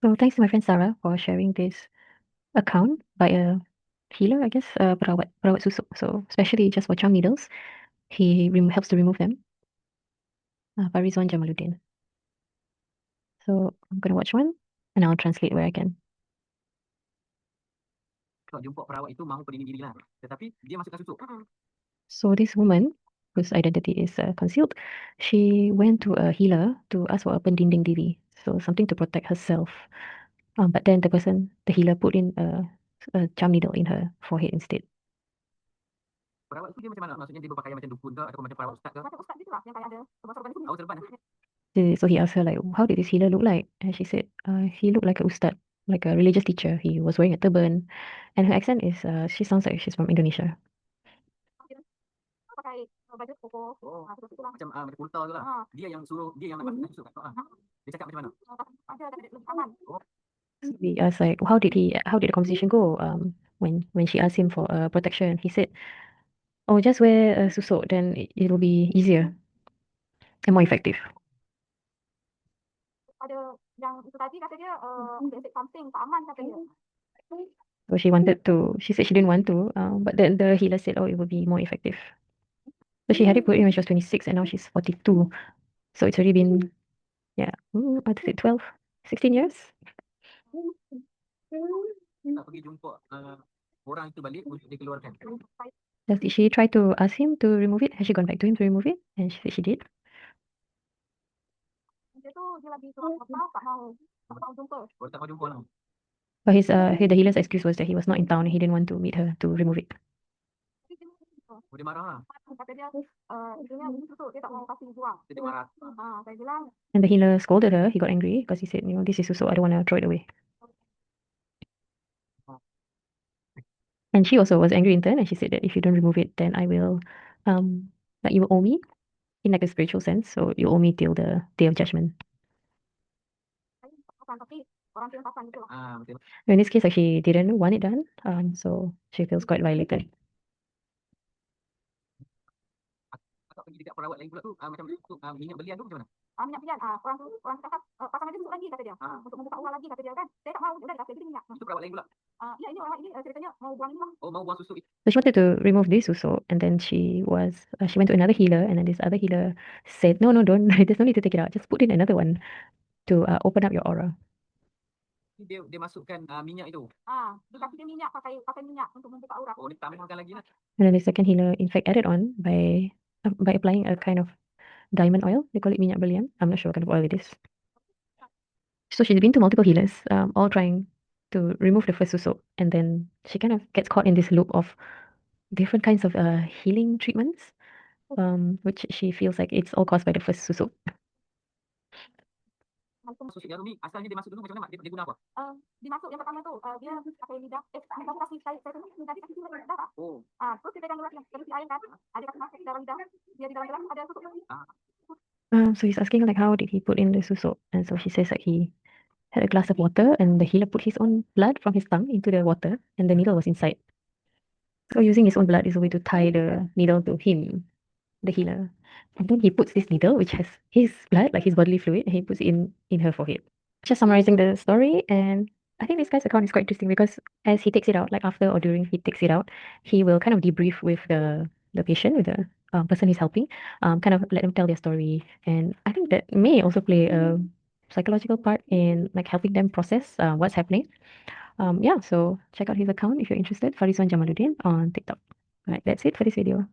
So thanks to my friend Sarah for sharing this account by a healer, I guess, Perawat Susuk. So especially just for charm needles, he helps to remove them. Farizwan Jamaluddin. So I'm gonna watch one and I'll translate where I can. Jumpa perawat itu mahu pendinding diri lah. Tetapi dia masukkan susuk. So this woman, whose identity is concealed, she went to a healer to ask for a pendinding diri, so something to protect herself. But then the healer put in a charm needle in her forehead instead. Perawat itu dia macam mana? Maksudnya dia berpakaian macam dukun ke ataupun macam perawat ustaz ke? Macam ustaz gitu lah yang kayak ada serban-serban itu. Oh, serban. So he asked her like, how did this healer look like? And she said, he looked like a ustad, like a religious teacher. He was wearing a turban, and her accent is, she sounds like she's from Indonesia. Pakai baju koko. Oh, macam macam kurta tu lah. Dia yang suruh, dia yang nak masuk kan? Dia cakap macam mana? Ada lebih aman. Oh. We asked like, how did the conversation go? When she asked him for protection, he said, oh, just wear a susuk, then it'll be easier and more effective. Ada yang itu tadi kata dia basic something tak aman kata dia. So she said she didn't want to, but then the healer said, oh, it would be more effective. So she had it put in when she was 26 and now she's 42. So it's already been, yeah, I'd say 12, 16 years. Tak pergi jumpa orang itu balik untuk dikeluarkan. Did she try to ask him to remove it? Has she gone back to him to remove it? And she said she did. Dia tu dia lagi tak mau jumpa. Oh, tak mau jumpa lah. But the healer's excuse was that he was not in town and he didn't want to meet her to remove it. Oh, dia marah lah. Kata dia ibunya susuk dia tak mau kasih buang. Dia marah. Saya bilang. And the healer scolded her. He got angry because he said, this is susuk, I don't want to throw it away. And she also was angry in turn, and she said that if you don't remove it, then I will, that you will owe me in like a spiritual sense. So you owe me till the day of judgment. In this case, like, she didn't want it done, so she feels quite violated. Pergi dekat perawat lain pula tu macam minyak belian tu macam mana? Minyak belian orang tu cakap pasang aja susuk lagi kata dia. Untuk membuka ular lagi kata dia kan. Saya tak mau, udah kasih jadi minyak. Itu perawat lain pula. Ya ini orang ini ceritanya mau buang ini lah. Oh, mau buang susuk itu. So she wanted to remove this susuk, and then she went to another healer, and then this other healer said, no, don't. There's no need to take it out. Just put in another one to open up your aura. Dia masukkan minyak itu. Dia kasih dia minyak pakai minyak untuk membuka aura. Oh, dia tambahkan lagi lah. And then the second healer in fact added on by applying a kind of diamond oil. They call it minyak berlian. I'm not sure what kind of oil it is. So she's been to multiple healers, all trying to remove the first susuk, and then she kind of gets caught in this loop of different kinds of healing treatments, which she feels like it's all caused by the first susuk. Susuk jarum ni asalnya dia masuk dulu macam mana? Dia guna apa? Dia masuk yang pertama tu dia pakai lidah. Kamu kasih saya tadi kasih lidah. Oh. Terus dia pegang gelas yang terus air kan. Ada kasih masuk dalam lidah. Dia di dalam gelas ada susuk lagi. So he's asking like how did he put in the susuk, and so she says like he had a glass of water and the healer put his own blood from his tongue into the water and the needle was inside. So using his own blood is a way to tie the needle to him, the healer. And then he puts this needle, which has his blood, like his bodily fluid, and he puts it in her forehead. Just summarizing the story, and I think this guy's account is quite interesting because as he takes it out, like after or during he takes it out, he will kind of debrief with the patient, with the person he's helping, kind of let them tell their story. And I think that may also play a psychological part in like helping them process what's happening. Yeah, so check out his account if you're interested, Farizwan Jamaluddin on TikTok. All right, that's it for this video.